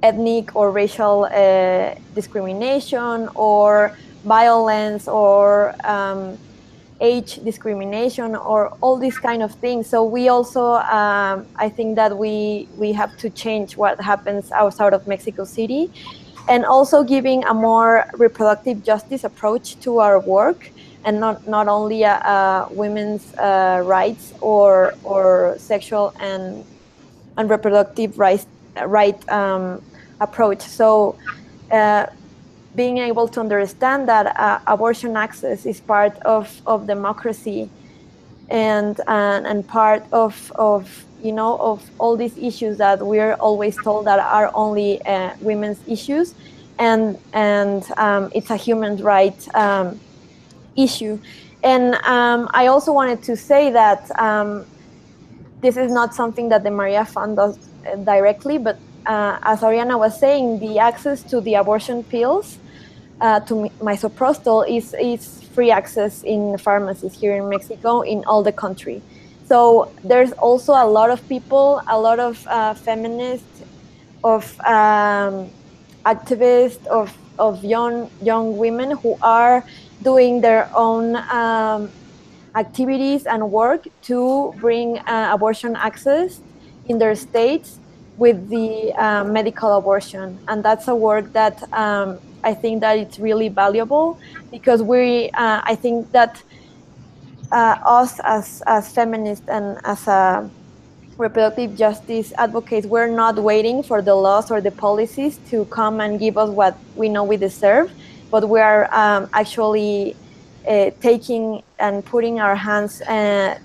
D: ethnic or racial discrimination or violence or age discrimination or all these kind of things. So we also, I think that we have to change what happens outside of Mexico City, and also giving a more reproductive justice approach to our work, and not only women's rights or sexual and reproductive right approach. So being able to understand that abortion access is part of democracy and part of you know, of all these issues that we're always told that are only women's issues, and it's a human right issue. And I also wanted to say that this is not something that the Maria Fund does directly, but as Oriana was saying, the access to the abortion pills, to misoprostol, is free access in pharmacies here in Mexico, in all the country. So there's also a lot of people, a lot of feminists, of activists, of young women who are doing their own activities and work to bring abortion access in their states with the medical abortion. And that's a work that I think that it's really valuable, because I think that us as feminists and as a reproductive justice advocates, we're not waiting for the laws or the policies to come and give us what we know we deserve, but we are actually taking and putting our hands and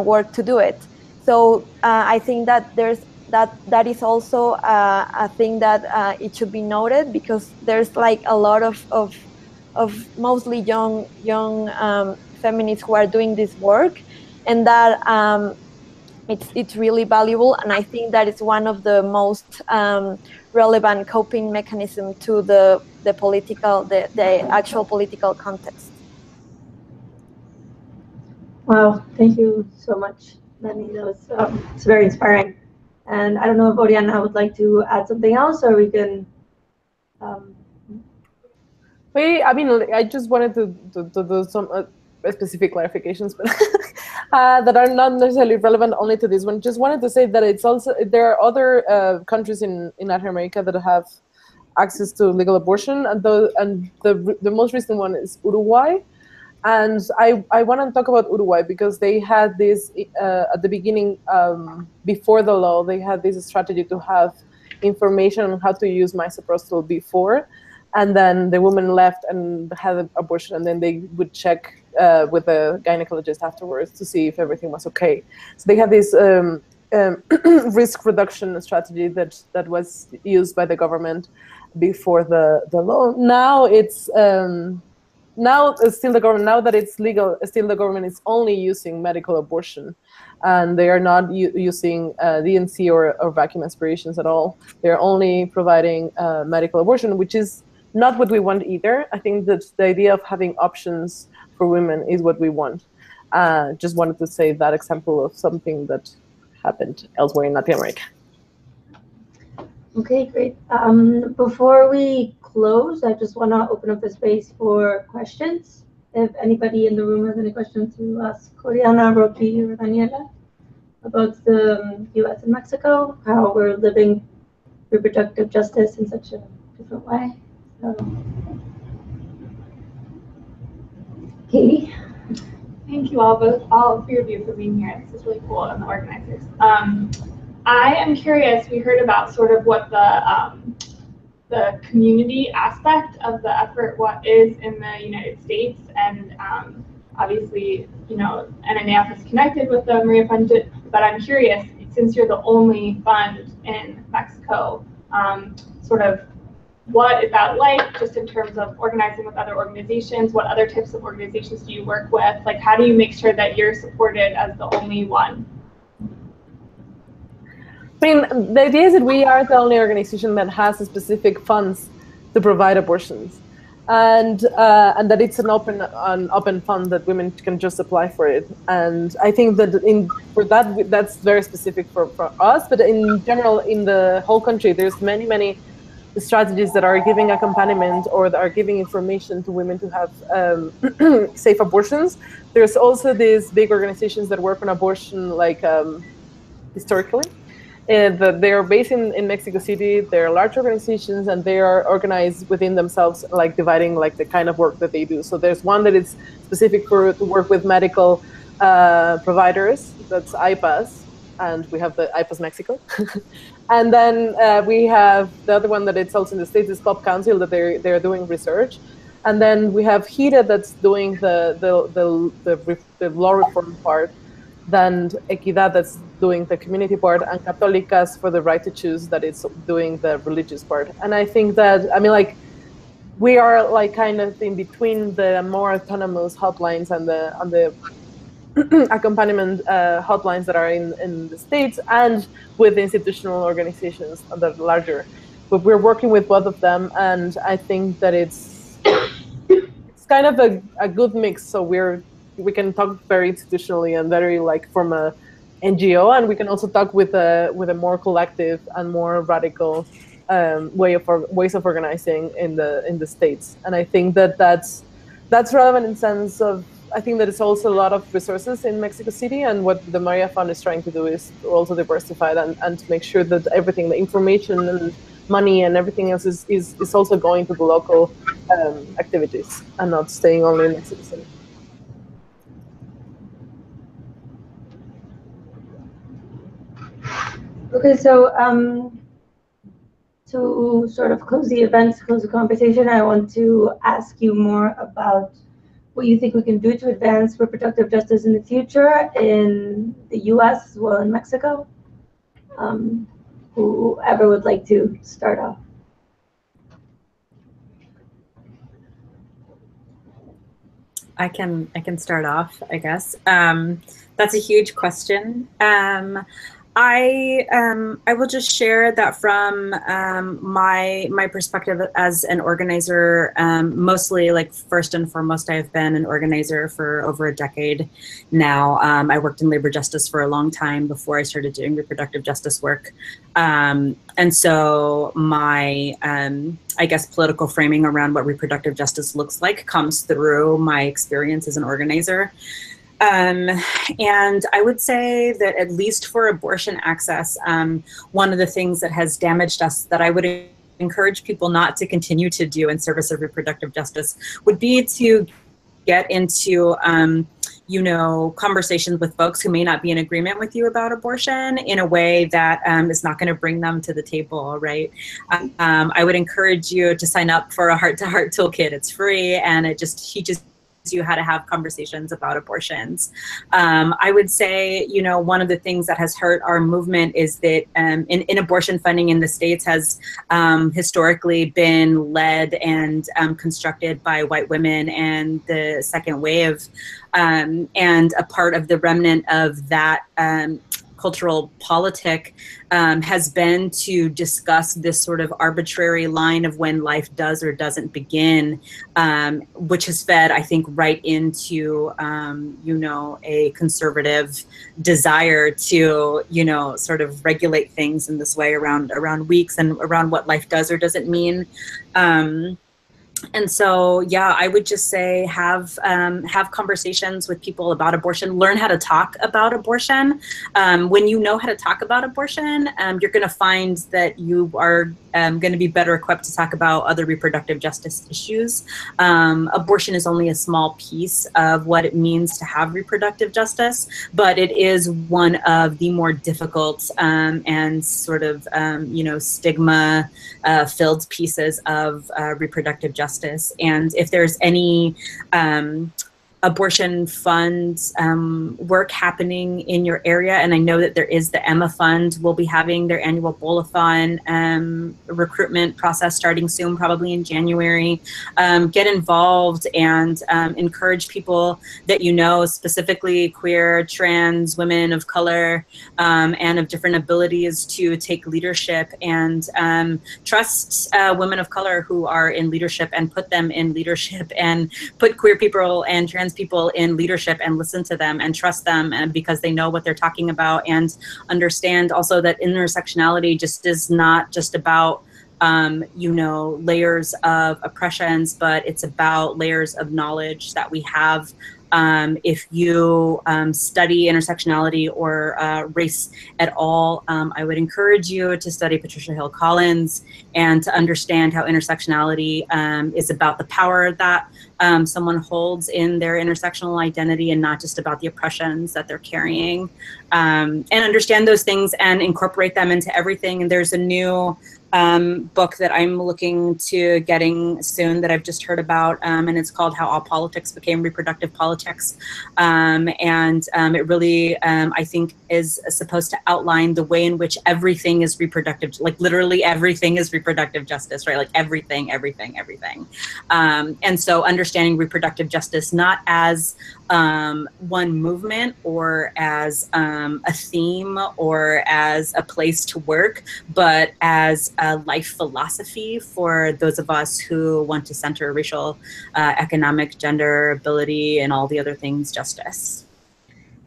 D: work to do it. So I think that that is also a thing that it should be noted, because there's like a lot of mostly young feminists who are doing this work, and that it's really valuable. And I think that it's one of the most relevant coping mechanism to the actual political context.
A: Wow, thank you so much, Daniela. It's very inspiring. And I don't know if Oriana would like to add something else, or we can.
C: I mean, I just wanted to do some specific clarifications, but that are not necessarily relevant only to this one. Just wanted to say that it's also, there are other countries in Latin America that have access to legal abortion, and the most recent one is Uruguay. And I want to talk about Uruguay because they had this, at the beginning, before the law, they had this strategy to have information on how to use misoprostol before, and then the woman left and had an abortion, and then they would check with the gynecologist afterwards to see if everything was okay. So they have this risk reduction strategy that was used by the government before the law. Now it's now still the government, now that it's legal, still the government is only using medical abortion, and they are not using DNC or vacuum aspirations at all. They're only providing medical abortion, which is not what we want either. I think that the idea of having options for women is what we want. Just wanted to say that example of something that happened elsewhere in Latin America.
A: Okay, great. Before we close, I just want to open up a space for questions. If anybody in the room has any questions to ask Oriana, Rockie, or Daniela about the U.S. and Mexico, how we're living reproductive justice in such a different way. So, Katie?
B: Thank you all three of you for being here. This is really cool, and the organizers. I am curious, we heard about sort of what the community aspect of the effort what is in the United States, and obviously, NNAF is connected with the Maria Fund, but I'm curious, since you're the only fund in Mexico, sort of what is that like, just in terms of organizing with other organizations? What other types of organizations do you work with? Like, how do you make sure that you're supported as the only one?
C: I mean, the idea is that we are the only organization that has specific funds to provide abortions, and that it's an open fund that women can just apply for it. And I think that that's very specific for us. But in general, in the whole country, there's many strategies that are giving accompaniment or that are giving information to women to have safe abortions. There's also these big organizations that work on abortion, like historically. They are based in Mexico City. They're large organizations, and they are organized within themselves, like dividing like the kind of work that they do. So there's one that is specific to work with medical providers. That's IPAS, and we have the IPAS Mexico. And then we have the other one that it's also in the States, is Pop Council, that they're doing research. And then we have HIDA that's doing the law reform part. Then Equidad that's doing the community part, and Católicas for the right to choose that it's doing the religious part. And I think that, I mean, like, we are like kind of in between the more autonomous hotlines and the accompaniment hotlines that are in the States, and with institutional organizations that are larger. But we're working with both of them, and I think that it's kind of a good mix. So we can talk very institutionally and very like from a NGO, and we can also talk with a more collective and more radical ways of organizing in the States. And I think that that's relevant in the sense of, I think that it's also a lot of resources in Mexico City, and what the Maria Fund is trying to do is to also diversify and to make sure that everything, the information and money and everything else is also going to the local activities and not staying only in Mexico City.
A: Okay, so to sort of close the event, close the conversation, I want to ask you more about what you think we can do to advance reproductive justice in the future in the U.S. as well in Mexico. Whoever would like to start off.
E: I can start off, I guess. That's a huge question. I will just share that from my perspective as an organizer. Mostly, like, first and foremost, I have been an organizer for over a decade now. I worked in labor justice for a long time before I started doing reproductive justice work. And so my, I guess, political framing around what reproductive justice looks like comes through my experience as an organizer. And I would say that at least for abortion access, one of the things that has damaged us that I would encourage people not to continue to do in service of reproductive justice would be to get into you know, conversations with folks who may not be in agreement with you about abortion in a way that is not going to bring them to the table, right? I would encourage you to sign up for a heart-to-heart toolkit. It's free, and it just teaches you how to have conversations about abortions. I would say, you know, one of the things that has hurt our movement is that in abortion funding in the States has historically been led and constructed by white women and the second wave, and a part of the remnant of that cultural politic has been to discuss this sort of arbitrary line of when life does or doesn't begin, which has fed, I think, right into, you know, a conservative desire to, you know, sort of regulate things in this way around weeks and around what life does or doesn't mean. And so, yeah, I would just say have conversations with people about abortion. Learn how to talk about abortion. When you know how to talk about abortion, you're going to find that you are going to be better equipped to talk about other reproductive justice issues. Abortion is only a small piece of what it means to have reproductive justice, but it is one of the more difficult and sort of, you know, stigma-filled pieces of reproductive justice. And if there's any abortion fund work happening in your area, and I know that there is the Emma Fund will be having their annual bowl-a-thon recruitment process starting soon, probably in January. Get involved and encourage people that you know, specifically queer, trans, women of color, and of different abilities, to take leadership and trust women of color who are in leadership, and put them in leadership, and put queer people and trans people in leadership, and listen to them and trust them, and because they know what they're talking about, and understand also that intersectionality just is not just about you know, layers of oppressions, but it's about layers of knowledge that we have. If you study intersectionality or race at all, I would encourage you to study Patricia Hill Collins and to understand how intersectionality is about the power that someone holds in their intersectional identity, and not just about the oppressions that they're carrying. And understand those things and incorporate them into everything. And there's a new book that I'm looking to getting soon that I've just heard about, and it's called How All Politics Became Reproductive Politics. It really, I think, is supposed to outline the way in which everything is reproductive, like literally everything is reproductive justice, right? Like everything, everything, everything. And so understanding reproductive justice not as one movement or as a theme or as a place to work, but as a life philosophy for those of us who want to center racial, economic, gender, ability, and all the other things justice.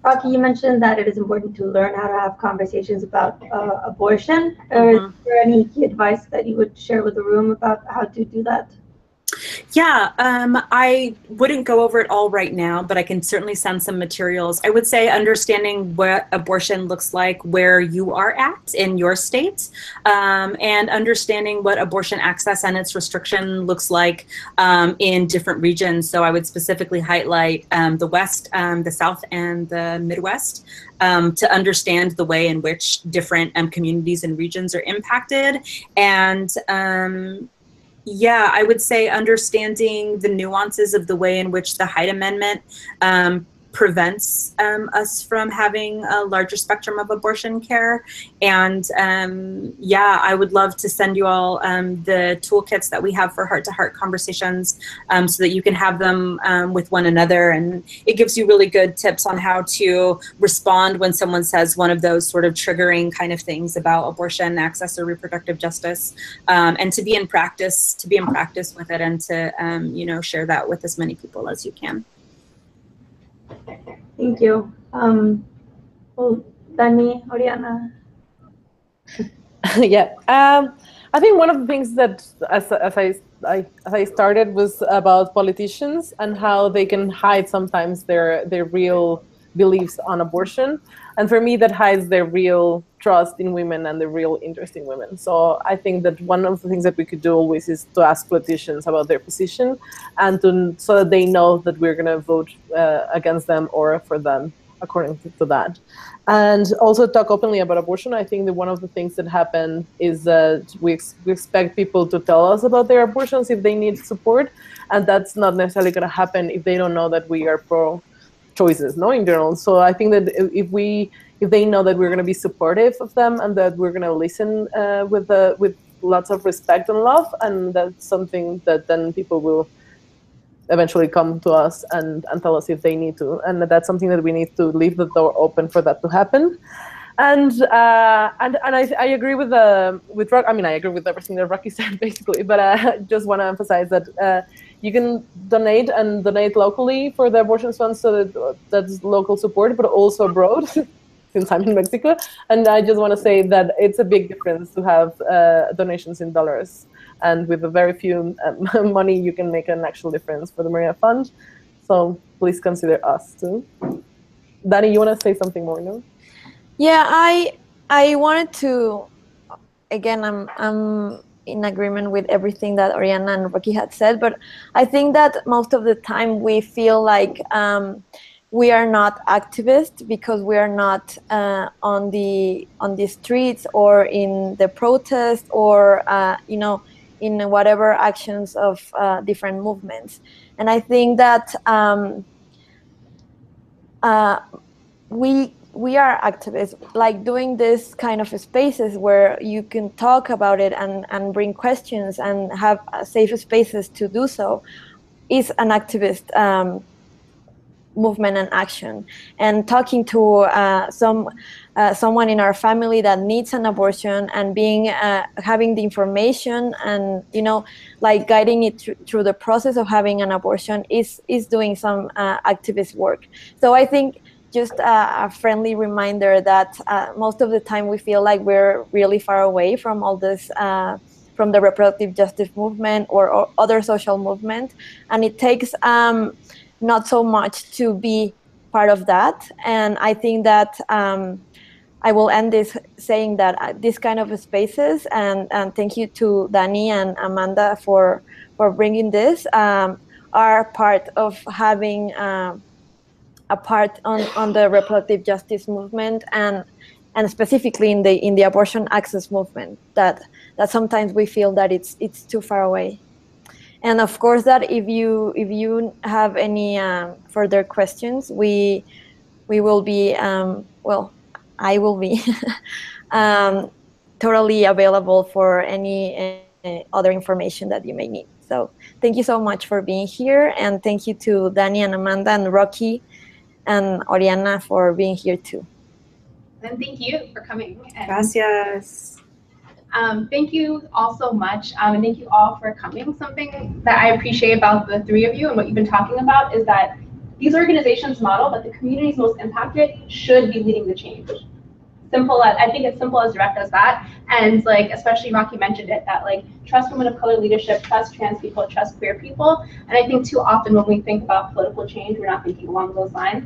A: Rockie, you mentioned that it is important to learn how to have conversations about abortion. Is there any key advice that you would share with the room about how to do that?
E: Yeah, I wouldn't go over it all right now, but I can certainly send some materials. I would say understanding what abortion looks like where you are at in your state, and understanding what abortion access and its restriction looks like in different regions. So I would specifically highlight the West, the South, and the Midwest. To understand the way in which different communities and regions are impacted. And yeah, I would say understanding the nuances of the way in which the Hyde Amendment prevents us from having a larger spectrum of abortion care. And yeah, I would love to send you all the toolkits that we have for heart-to-heart conversations so that you can have them with one another. And it gives you really good tips on how to respond when someone says one of those sort of triggering kind of things about abortion, access, or reproductive justice, and to be in practice with it, and to you know, share that with as many people as you can.
A: Thank you. Well, Dani, Oriana.
C: Yeah, I think one of the things that as I started was about politicians and how they can hide sometimes their real beliefs on abortion, and for me that hides their real trust in women and the real interest in women. So I think that one of the things that we could do always is to ask politicians about their position, and so that they know that we're going to vote against them or for them according to that. And also talk openly about abortion. I think that one of the things that happen is that we expect people to tell us about their abortions if they need support, and that's not necessarily going to happen if they don't know that we are pro choices, no, in general. So I think that if they know that we're going to be supportive of them and that we're going to listen with lots of respect and love, and that's something that then people will eventually come to us and tell us if they need to, and that's something that we need to leave the door open for that to happen. And I agree with Rock. I mean, I agree with everything that Rocky said basically, but I just want to emphasize that you can donate and donate locally for the abortion funds, so that that's local support, but also abroad. Since I'm in Mexico, and I just want to say that it's a big difference to have donations in dollars, and with a very few money, you can make an actual difference for the Maria Fund. So please consider us too. Dani, you want to say something more, no?
D: Yeah, I wanted to, again, I'm in agreement with everything that Oriana and Rocky had said, but I think that most of the time we feel like we are not activists because we are not on the streets or in the protest or you know, in whatever actions of different movements. And I think that we are activists, like doing this kind of spaces where you can talk about it and bring questions and have safe spaces to do so, is an activist movement and action. And talking to someone in our family that needs an abortion and being having the information and, you know, like guiding it through the process of having an abortion is doing some activist work. So I think just a friendly reminder that most of the time we feel like we're really far away from all this, from the reproductive justice movement or other social movement, and it takes not so much to be part of that. And I think that I will end this saying that this kind of spaces, and thank you to Dani and Amanda for bringing this, are part of having a part on the reproductive justice movement, and specifically in the abortion access movement, that sometimes we feel that it's too far away. And of course, that if you have any further questions, we will be well, I will be totally available for any other information that you may need. So thank you so much for being here, and thank you to Dani and Amanda and Rocky and Oriana for being here too.
B: And thank you for coming. And
E: Gracias.
B: thank you all so much, and thank you all for coming. Something that I appreciate about the three of you and what you've been talking about is that these organizations model that the communities most impacted should be leading the change. simple as, I think it's simple as direct as that. And like, especially Rockie mentioned it, that like, trust women of color leadership, trust trans people, trust queer people. And I think too often when we think about political change, we're not thinking along those lines.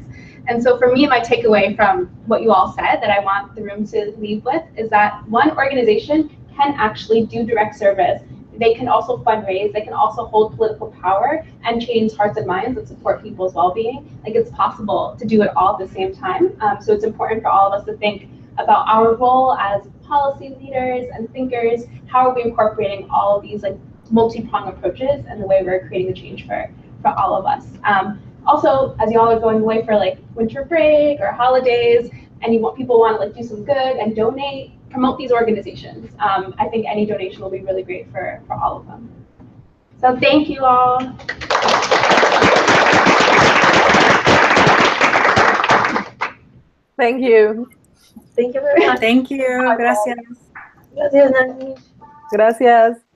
B: And so for me, my takeaway from what you all said that I want the room to leave with is that one organization can actually do direct service. They can also fundraise, they can also hold political power and change hearts and minds and support people's well-being. Like, it's possible to do it all at the same time. So it's important for all of us to think about our role as policy leaders and thinkers. How are we incorporating all of these like multi-pronged approaches and the way we're creating the change for all of us? Also, as y'all are going away for like winter break or holidays, and people want to like do some good and donate, promote these organizations. I think any donation will be really great for all of them. So thank you all.
C: Thank you.
A: Thank you very much.
E: Thank you. Gracias.
A: Gracias, Nani.
C: Gracias.